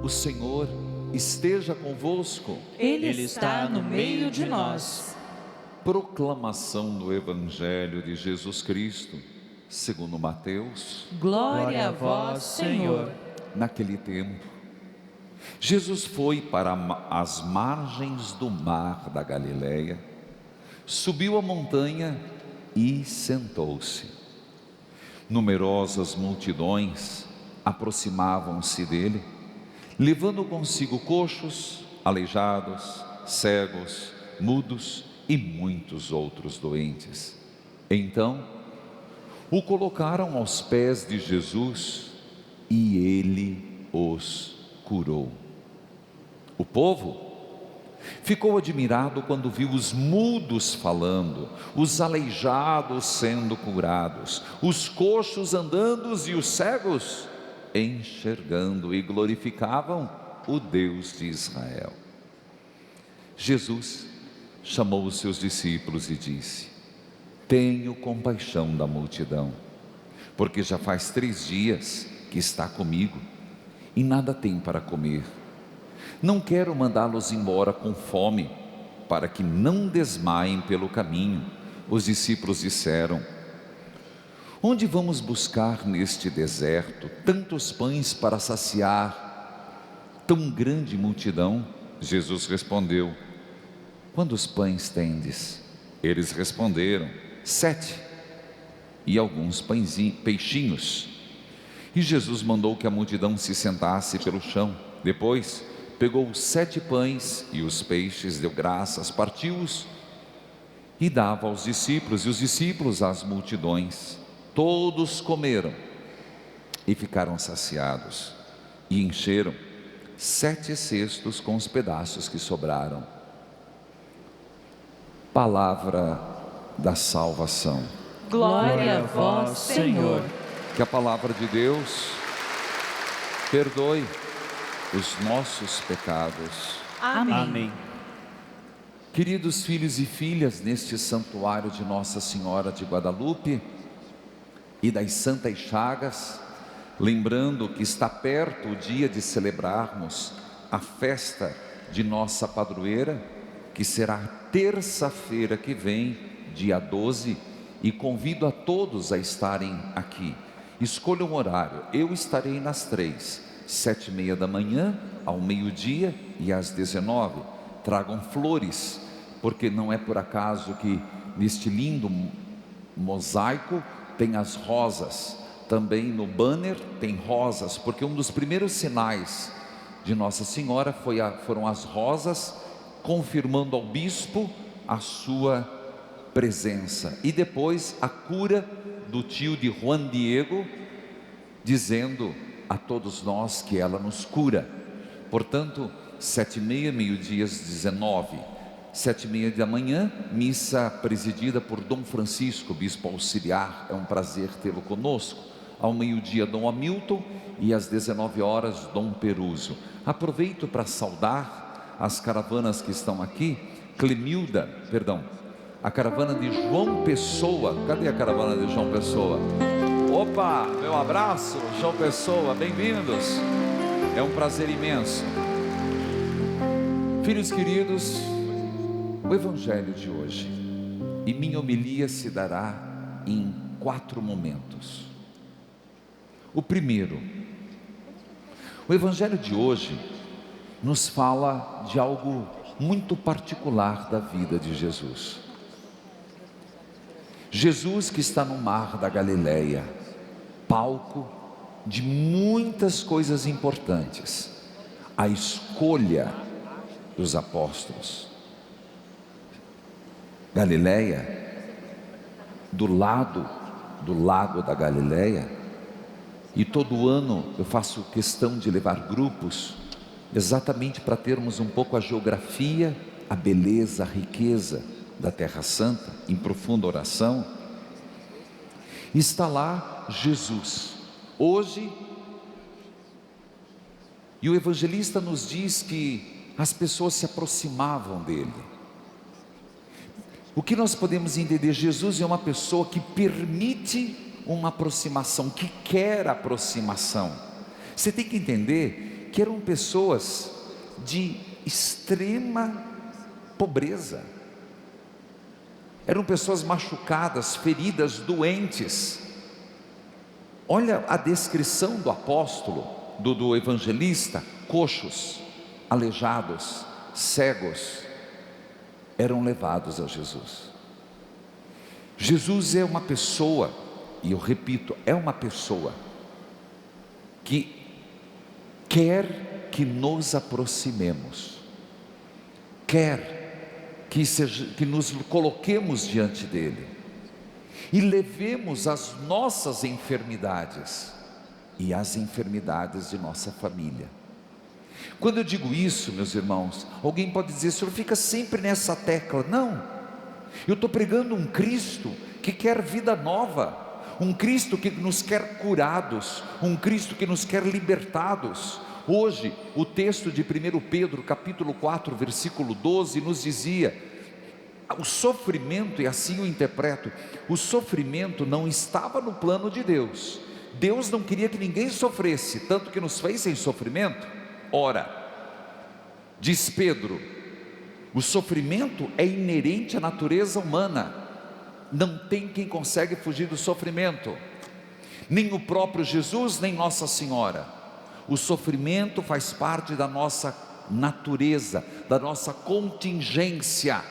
O Senhor esteja convosco. Ele está no meio de nós. Proclamação do Evangelho de Jesus Cristo, segundo Mateus. Glória a vós, Senhor. Naquele tempo, Jesus foi para as margens do mar da Galileia, subiu a montanha e sentou-se. Numerosas multidões aproximavam-se dele, levando consigo coxos, aleijados, cegos, mudos e muitos outros doentes. Então, o colocaram aos pés de Jesus e ele os curou. O povo ficou admirado quando viu os mudos falando, os aleijados sendo curados, os coxos andando e os cegos enxergando, e glorificavam o Deus de Israel. Jesus chamou os seus discípulos e disse: tenho compaixão da multidão, porque já faz 3 dias que está comigo e nada tem para comer. Não quero mandá-los embora com fome, para que não desmaiem pelo caminho. Os discípulos disseram: onde vamos buscar neste deserto tantos pães para saciar tão grande multidão? Jesus respondeu: quantos pães tendes? Eles responderam: 7, e alguns peixinhos. E Jesus mandou que a multidão se sentasse pelo chão. Depois pegou os 7 pães e os peixes, deu graças, partiu-os e dava aos discípulos, e os discípulos às multidões. Todos comeram e ficaram saciados, e encheram 7 cestos com os pedaços que sobraram. Palavra da salvação. Glória a vós, Senhor. Que a palavra de Deus perdoe os nossos pecados. Amém. Queridos filhos e filhas, neste santuário de Nossa Senhora de Guadalupe e das Santas Chagas, lembrando que está perto o dia de celebrarmos a festa de nossa padroeira, que será terça-feira que vem, dia 12, e convido a todos a estarem aqui. Escolha um horário. Eu estarei nas 3, 7h30 da manhã, ao meio-dia e às 19. Tragam flores, porque não é por acaso que neste lindo mosaico tem as rosas. Também no banner tem rosas, porque um dos primeiros sinais de Nossa Senhora foram as rosas, confirmando ao bispo a sua presença. E depois a cura do tio de Juan Diego, dizendo a todos nós que ela nos cura. Portanto, 7h30, meio-dia, 19, 7h30 da manhã, missa presidida por Dom Francisco, bispo auxiliar. É um prazer tê-lo conosco. Ao meio-dia, Dom Hamilton, e às 19 horas, Dom Peruso. Aproveito para saudar as caravanas que estão aqui. A caravana de João Pessoa. Cadê a caravana de João Pessoa? Opa, meu abraço, João Pessoa, bem-vindos. É um prazer imenso. Filhos queridos, o Evangelho de hoje e minha homilia se dará em 4 momentos. O primeiro, o Evangelho de hoje nos fala de algo muito particular da vida de Jesus. Jesus que está no mar da Galileia, palco de muitas coisas importantes. A escolha dos apóstolos. Galileia, do lado do lago da Galileia, e todo ano eu faço questão de levar grupos, exatamente para termos um pouco a geografia, a beleza, a riqueza da Terra Santa, em profunda oração. Está lá Jesus, hoje, e o evangelista nos diz que as pessoas se aproximavam dele. O que nós podemos entender? Jesus é uma pessoa que permite uma aproximação, que quer aproximação. Você tem que entender que eram pessoas de extrema pobreza, eram pessoas machucadas, feridas, doentes. Olha a descrição do apóstolo, do evangelista: coxos, aleijados, cegos, eram levados a Jesus. Jesus é uma pessoa, e eu repito, é uma pessoa que quer que nos aproximemos, quer que nos coloquemos diante dele e levemos as nossas enfermidades e as enfermidades de nossa família. Quando eu digo isso, meus irmãos, alguém pode dizer: o senhor fica sempre nessa tecla. Não, eu estou pregando um Cristo que quer vida nova, um Cristo que nos quer curados, um Cristo que nos quer libertados. Hoje, o texto de 1 Pedro, capítulo 4, versículo 12, nos dizia: o sofrimento, e assim eu interpreto, o sofrimento não estava no plano de Deus. Deus não queria que ninguém sofresse, tanto que nos fez sem sofrimento. Ora, diz Pedro, o sofrimento é inerente à natureza humana, não tem quem consegue fugir do sofrimento, nem o próprio Jesus, nem Nossa Senhora. O sofrimento faz parte da nossa natureza, da nossa contingência.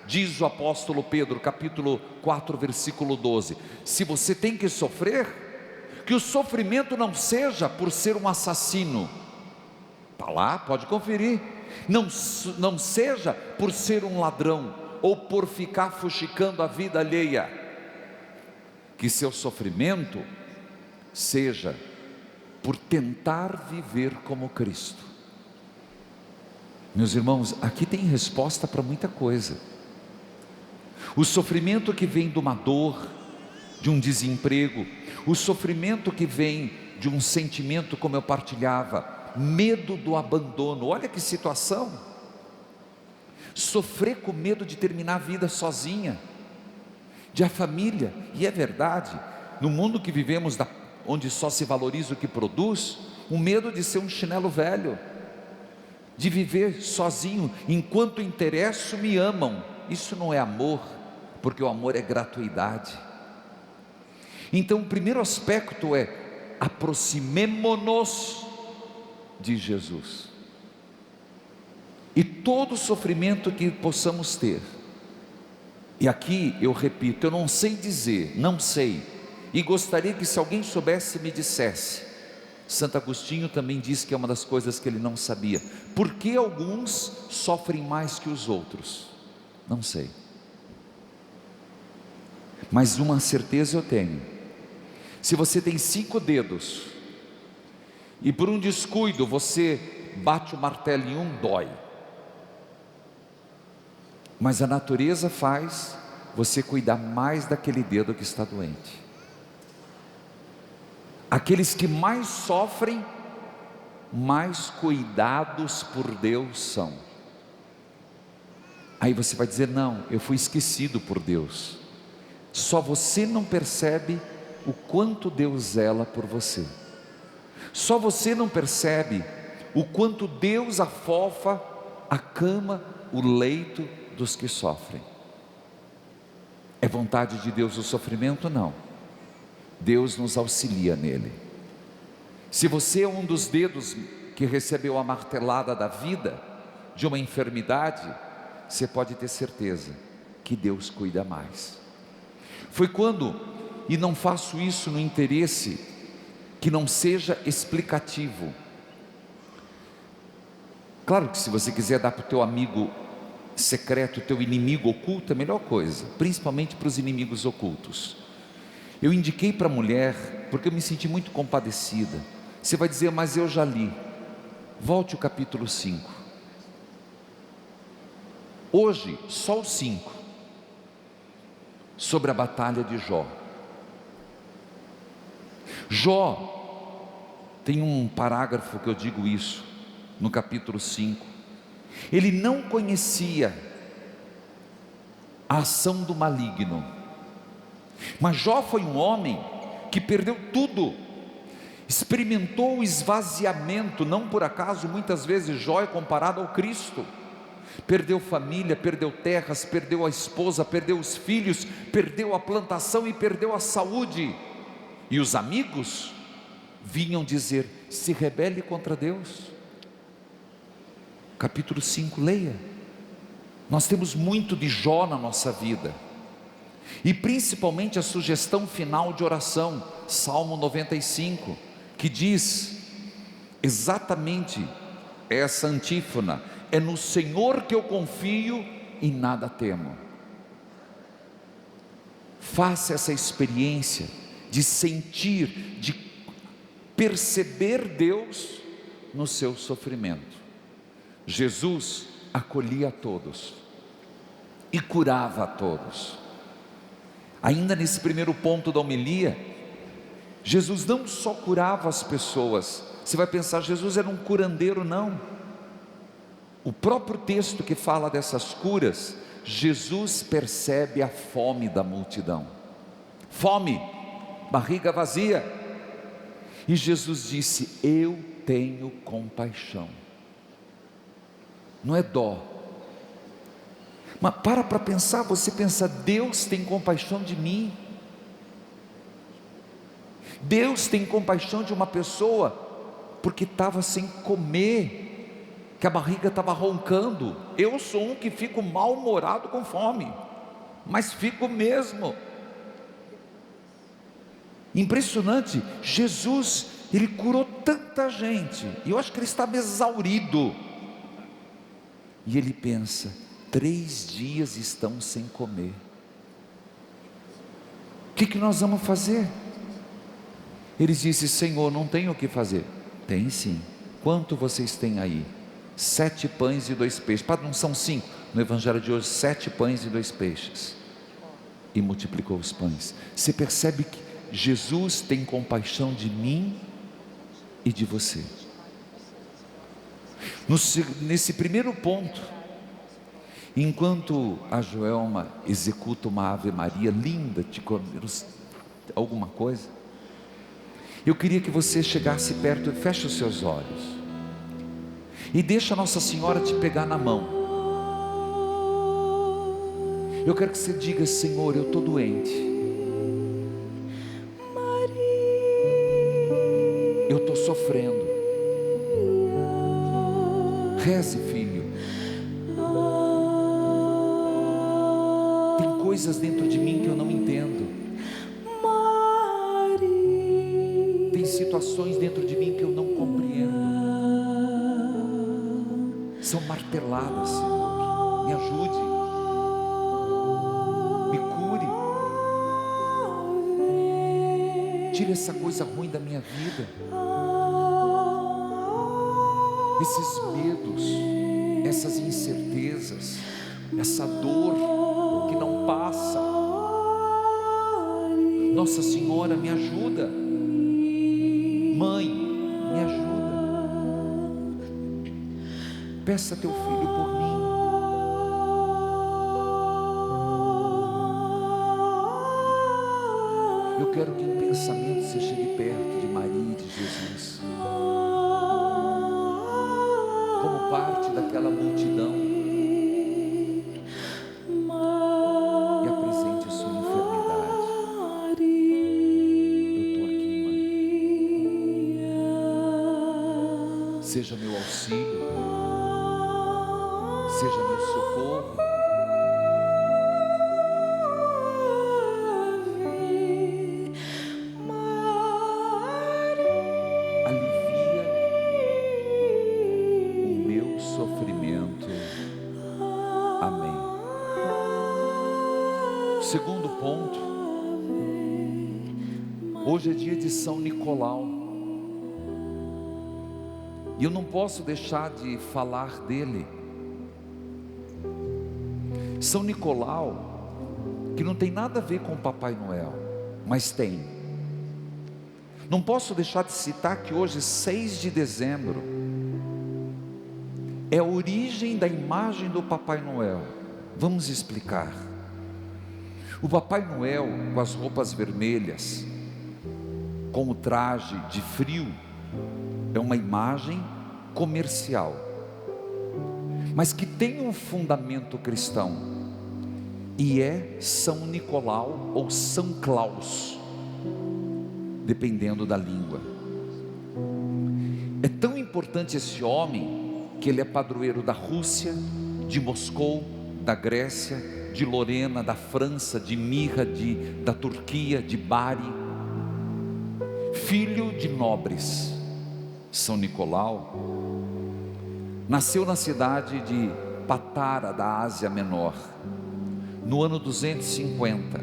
Diz o apóstolo Pedro, capítulo 4, versículo 12: se você tem que sofrer, que o sofrimento não seja por ser um assassino, está lá, pode conferir, não seja por ser um ladrão, ou por ficar fuxicando a vida alheia, que seu sofrimento seja por tentar viver como Cristo. Meus irmãos, aqui tem resposta para muita coisa. O sofrimento que vem de uma dor, de um desemprego, o sofrimento que vem de um sentimento, como eu partilhava, medo do abandono. Olha que situação, sofrer com medo de terminar a vida sozinha, de a família, e é verdade, no mundo que vivemos, onde só se valoriza o que produz, o medo de ser um chinelo velho, de viver sozinho, enquanto interesso me amam. Isso não é amor, porque o amor é gratuidade. Então o primeiro aspecto é: aproximemo-nos de Jesus, e todo sofrimento que possamos ter, e aqui eu repito, eu não sei dizer, não sei, e gostaria que se alguém soubesse me dissesse. Santo Agostinho também diz que é uma das coisas que ele não sabia: por que alguns sofrem mais que os outros? Não sei, mas uma certeza eu tenho: se você tem 5 dedos, e por um descuido você bate o martelo em um, dói, mas a natureza faz você cuidar mais daquele dedo que está doente. Aqueles que mais sofrem, mais cuidados por Deus são. Aí você vai dizer: não, eu fui esquecido por Deus. Só você não percebe o quanto Deus zela por você. Só você não percebe o quanto Deus afofa a cama, o leito dos que sofrem. É vontade de Deus o sofrimento? Não. Deus nos auxilia nele. Se você é um dos dedos que recebeu a martelada da vida, de uma enfermidade, você pode ter certeza que Deus cuida mais. Foi quando, e não faço isso no interesse que não seja explicativo. Claro que se você quiser dar para o teu amigo secreto, o teu inimigo oculto, é a melhor coisa, principalmente para os inimigos ocultos. Eu indiquei para a mulher, porque eu me senti muito compadecida. Você vai dizer: mas eu já li. Volte o capítulo 5. Hoje, só o 5, sobre a batalha de Jó. Jó, tem um parágrafo que eu digo isso, no capítulo 5. Ele não conhecia a ação do maligno, mas Jó foi um homem que perdeu tudo, experimentou o esvaziamento. Não por acaso muitas vezes Jó é comparado ao Cristo. Perdeu família, perdeu terras, perdeu a esposa, perdeu os filhos, perdeu a plantação e perdeu a saúde. E os amigos vinham dizer: se rebele contra Deus. Capítulo 5, leia. Nós temos muito de Jó na nossa vida, e principalmente a sugestão final de oração, Salmo 95, que diz exatamente essa antífona: é no Senhor que eu confio e nada temo. Faça essa experiência de sentir, de perceber Deus no seu sofrimento. Jesus acolhia a todos e curava a todos. Ainda nesse primeiro ponto da homilia, Jesus não só curava as pessoas. Você vai pensar, Jesus era um curandeiro? Não. O próprio texto que fala dessas curas, Jesus percebe a fome da multidão. Fome, barriga vazia. E Jesus disse: eu tenho compaixão. Não é dó. Mas para pensar, você pensa: Deus tem compaixão de mim. Deus tem compaixão de uma pessoa porque estava sem comer, que a barriga estava roncando. Eu sou um que fico mal-humorado com fome, mas fico mesmo. Impressionante. Jesus, ele curou tanta gente, e eu acho que ele estava exaurido, e ele pensa: 3 dias estão sem comer, o que nós vamos fazer? Ele disse: Senhor, não tenho o que fazer. Tem sim. Quanto vocês têm aí? 7 pães e 2 peixes. Não são 5, no evangelho de hoje, 7 pães e 2 peixes. E multiplicou os pães. Você percebe que Jesus tem compaixão de mim e de você. Nesse primeiro ponto, enquanto a Joelma executa uma Ave Maria linda, alguma coisa, eu queria que você chegasse perto e feche os seus olhos e deixa Nossa Senhora te pegar na mão. Eu quero que você diga: Senhor, eu estou doente, eu estou sofrendo. Reze, filho. Tem coisas dentro de mim que eu não entendo. Tem situações dentro de mim que eu não compreendo. São marteladas, Senhor. Me ajude. Me cure. Tire essa coisa ruim da minha vida. Esses medos, essas incertezas, essa dor que não passa. Nossa Senhora, me ajuda. Mãe, me ajuda. Peça a teu filho por mim. Eu quero que em pensamento você chegue perto de Maria e de Jesus, como parte daquela multidão, e apresente a sua enfermidade. Eu estou aqui, mãe. Seja meu auxílio, seja meu socorro. Alivia o meu sofrimento. Amém. Segundo ponto, hoje é dia de São Nicolau, e eu não posso deixar de falar dele. São Nicolau, que não tem nada a ver com Papai Noel, mas tem. Não posso deixar de citar que hoje, 6 de dezembro, é a origem da imagem do Papai Noel. Vamos explicar. O Papai Noel, com as roupas vermelhas, com o traje de frio, é uma imagem comercial, mas que tem um fundamento cristão, e é São Nicolau ou São Claus, dependendo da língua. É tão importante esse homem, que ele é padroeiro da Rússia, de Moscou, da Grécia, de Lorena, da França, de Mirra, da Turquia, de Bari. Filho de nobres. São Nicolau nasceu na cidade de Patara, da Ásia Menor, no ano 250.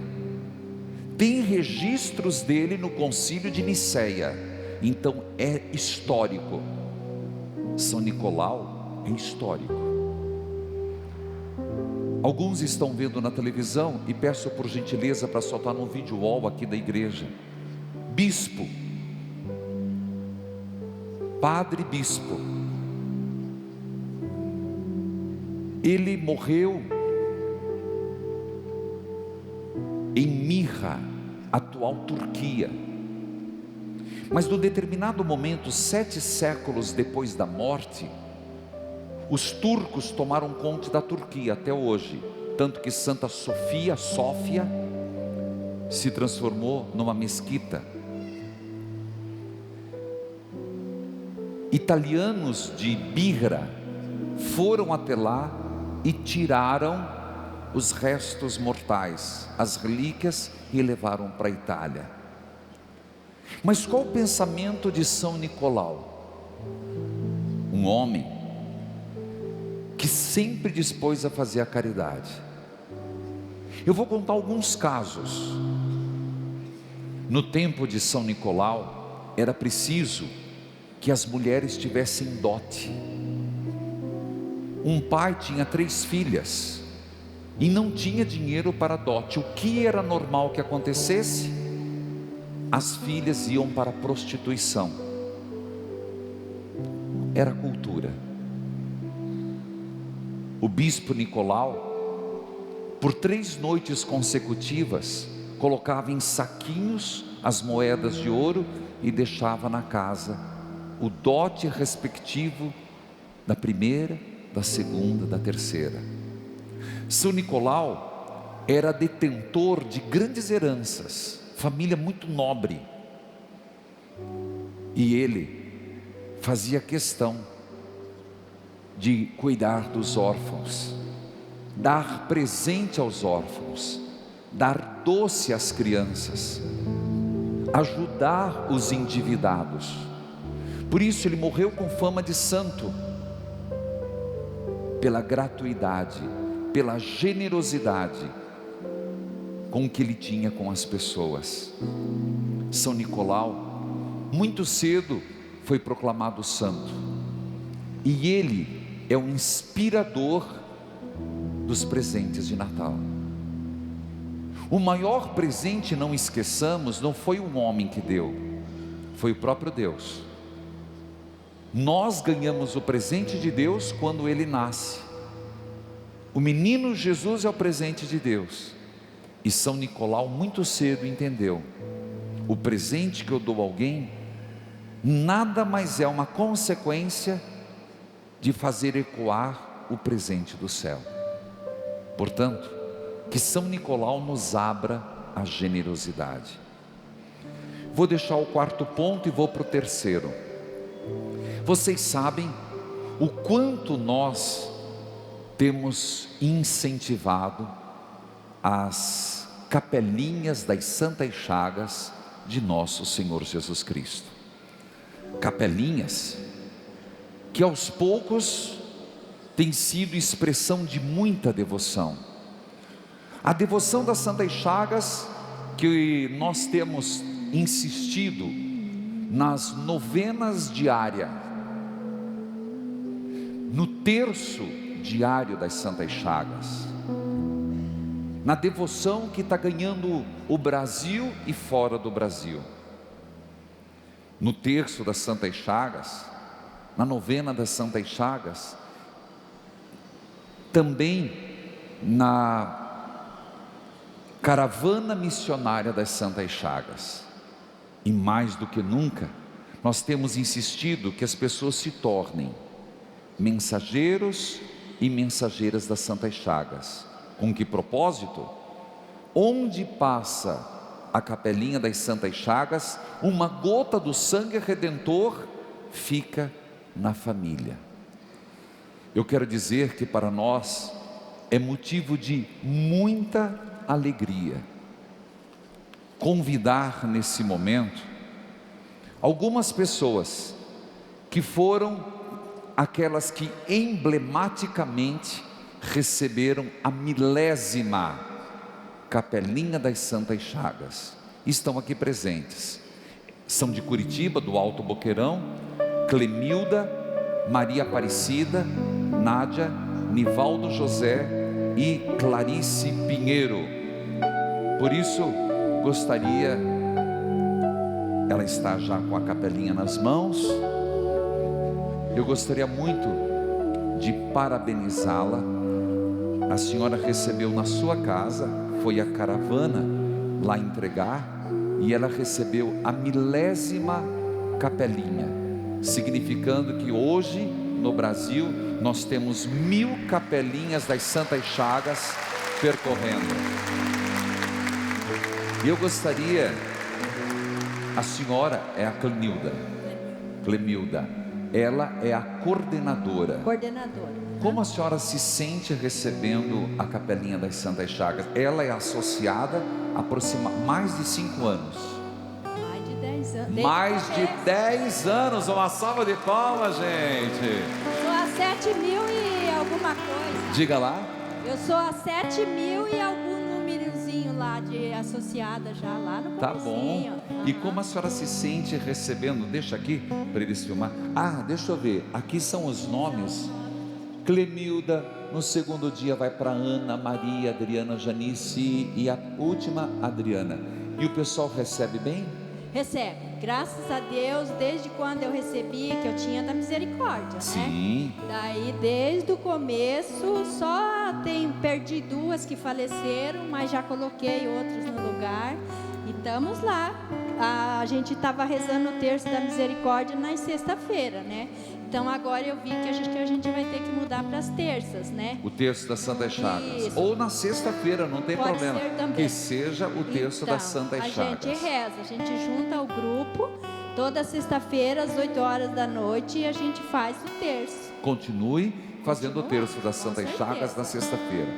Tem registros dele no concílio de Niceia, então é histórico. São Nicolau é histórico. Alguns estão vendo na televisão, e peço por gentileza para soltar no vídeo wall aqui da igreja. Bispo, padre bispo, ele morreu em Mirra, atual Turquia, mas num determinado momento, 7 séculos depois da morte, os turcos tomaram conta da Turquia até hoje, tanto que Santa Sofia, se transformou numa mesquita. Italianos de Birra foram até lá e tiraram os restos mortais, as relíquias, e levaram para a Itália. Mas qual o pensamento de São Nicolau? Um homem que sempre dispôs a fazer a caridade. Eu vou contar alguns casos. No tempo de São Nicolau, era preciso que as mulheres tivessem dote. Um pai tinha 3 filhas e não tinha dinheiro para dote. O que era normal que acontecesse? As filhas iam para a prostituição. Era cultura. O bispo Nicolau, por 3 noites consecutivas, colocava em saquinhos as moedas de ouro e deixava na casa o dote respectivo da primeira, da segunda, da terceira. São Nicolau era detentor de grandes heranças, família muito nobre, e ele fazia questão de cuidar dos órfãos, dar presente aos órfãos, dar doce às crianças, ajudar os endividados. Por isso ele morreu com fama de santo, pela gratuidade, pela generosidade com que ele tinha com as pessoas. São Nicolau, muito cedo, foi proclamado santo, e ele é o inspirador dos presentes de Natal. O maior presente, não esqueçamos, não foi um homem que deu, foi o próprio Deus. Nós ganhamos o presente de Deus quando ele nasce. O menino Jesus é o presente de Deus. E São Nicolau muito cedo entendeu: o presente que eu dou a alguém nada mais é uma consequência de fazer ecoar o presente do céu. Portanto, que São Nicolau nos abra a generosidade. Vou deixar o 4º ponto e vou para o 3º. Vocês sabem o quanto nós temos incentivado as capelinhas das Santas Chagas de nosso Senhor Jesus Cristo. Capelinhas que aos poucos têm sido expressão de muita devoção. A devoção das Santas Chagas, que nós temos insistido nas novenas diárias, no terço diário das Santas Chagas, na devoção que está ganhando o Brasil e fora do Brasil, no terço das Santas Chagas, na novena das Santas Chagas, também na caravana missionária das Santas Chagas. E mais do que nunca, nós temos insistido que as pessoas se tornem mensageiros e mensageiras das Santas Chagas. Com que propósito? Onde passa a capelinha das Santas Chagas, uma gota do sangue redentor fica na família. Eu quero dizer que para nós é motivo de muita alegria convidar nesse momento algumas pessoas que foram aquelas que emblematicamente receberam a milésima capelinha das Santas Chagas. Estão aqui presentes. São de Curitiba, do Alto Boqueirão: Clemilda, Maria Aparecida, Nádia, Nivaldo José e Clarice Pinheiro. Por isso, gostaria, ela está já com a capelinha nas mãos, eu gostaria muito de parabenizá-la. A senhora recebeu na sua casa, foi a caravana lá entregar, e ela recebeu a milésima capelinha, significando que hoje no Brasil nós temos 1000 capelinhas das Santas Chagas percorrendo. E eu gostaria, a senhora é a Clemilda, ela é a coordenadora. Como a senhora se sente recebendo a capelinha das Santas Chagas? Ela é associada há mais de 5 anos. Mais de 10 anos. Mais de 10 anos, uma salva de palmas, gente. Sou a 7.000 e alguma coisa. Diga lá. Eu sou a 7.000 e algum númerozinho lá de associada já lá no Tá comecinho. bom. E como a senhora se sente recebendo? Deixa aqui para eles filmar. Ah, deixa eu ver. Aqui são os nomes. Clemilda, no segundo dia vai para Ana, Maria, Adriana, Janice e a última Adriana. E o pessoal recebe bem? Recebe, graças a Deus, desde quando eu recebi, que eu tinha da misericórdia, Sim. né? Daí desde o começo, só perdi 2 que faleceram, mas já coloquei outros no lugar. E estamos lá. A gente estava rezando o terço da misericórdia na sexta-feira, né? Então agora eu vi que a gente vai ter que mudar para as terças, né? O terço das Santas Chagas. Isso. Ou na sexta-feira, não tem Pode problema. ser também. Que seja o terço das Santas Chagas. A gente reza, a gente junta o grupo toda sexta-feira às 8 horas da noite e a gente faz o terço. Continue fazendo o terço das Com Santas certeza. Chagas na sexta-feira.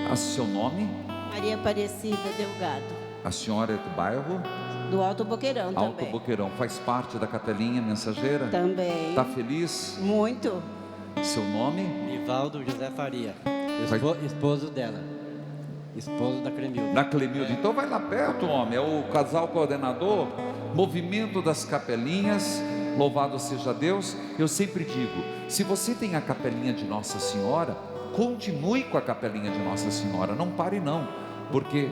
A seu nome? Maria Aparecida Delgado, A senhora é do bairro? do Alto Boqueirão Alto também. Boqueirão. Faz parte da capelinha mensageira? Também. Está feliz? Muito. Seu nome? Nivaldo José Faria, esposo dela, esposo da Clemilda. Da Clemilda. Então vai lá perto, homem. É o casal coordenador. Movimento das capelinhas. Louvado seja Deus. Eu sempre digo, se você tem a capelinha de Nossa Senhora, continue com a capelinha de Nossa Senhora. Não pare não, porque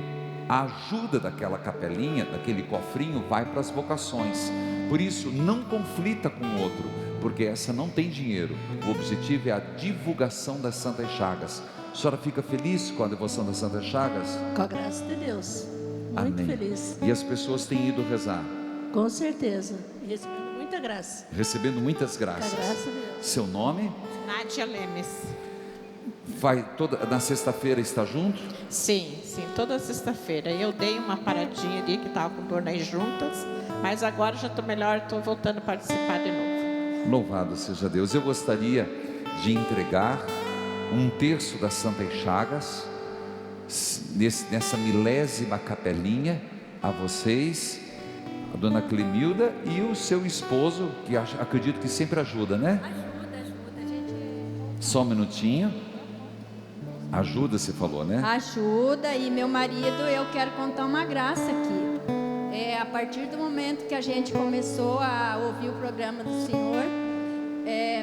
a ajuda daquela capelinha, daquele cofrinho, vai para as vocações. Por isso, não conflita com o outro, porque essa não tem dinheiro. O objetivo é a divulgação das Santas Chagas. A senhora fica feliz com a devoção das Santas Chagas? Com a graça de Deus. Muito Amém. feliz. E as pessoas têm ido rezar, Com certeza. Recebendo muita graça. recebendo muitas Com a graças. graça de Deus. Seu nome? Nádia Lemes. Na sexta-feira está junto? Sim, toda sexta-feira. Eu dei uma paradinha ali que estava com dor nas juntas, mas agora já estou melhor, estou voltando a participar de novo. Louvado seja Deus. Eu gostaria de entregar um terço das Santas Chagas nessa milésima capelinha a vocês, a dona Clemilda e o seu esposo, que acredito que sempre ajuda, né? Ajuda, gente. Só um minutinho. Ajuda, você falou, né? Ajuda, e meu marido, eu quero contar uma graça aqui. A partir do momento que a gente começou a ouvir o programa do Senhor,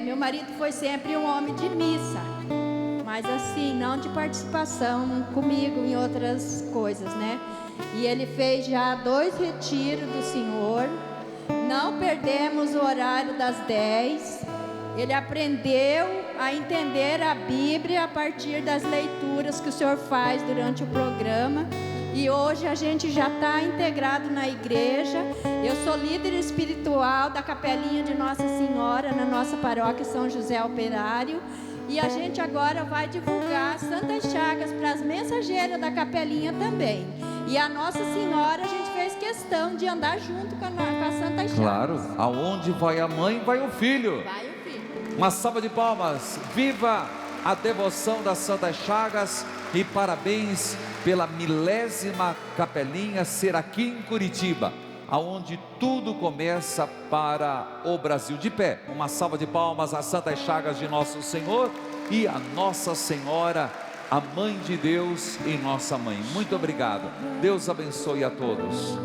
meu marido foi sempre um homem de missa, mas assim, não de participação comigo em outras coisas, né? E ele fez já 2 retiros do Senhor, não perdemos o horário das 10. Ele aprendeu a entender a Bíblia a partir das leituras que o Senhor faz durante o programa. e hoje a gente já está integrado na igreja. Eu sou líder espiritual da Capelinha de Nossa Senhora na nossa paróquia São José Operário. E a gente agora vai divulgar Santas Chagas para as mensageiras da Capelinha também. E a Nossa Senhora, a gente fez questão de andar junto com a Santas Chagas. Claro, aonde vai a mãe, vai o filho. Vai o filho. Uma salva de palmas. Viva a devoção das Santas Chagas e parabéns pela 1000ª Capelinha ser aqui em Curitiba, aonde tudo começa para o Brasil. De pé, uma salva de palmas às Santas Chagas de Nosso Senhor e a Nossa Senhora, a Mãe de Deus e nossa Mãe. Muito obrigado. Deus abençoe a todos.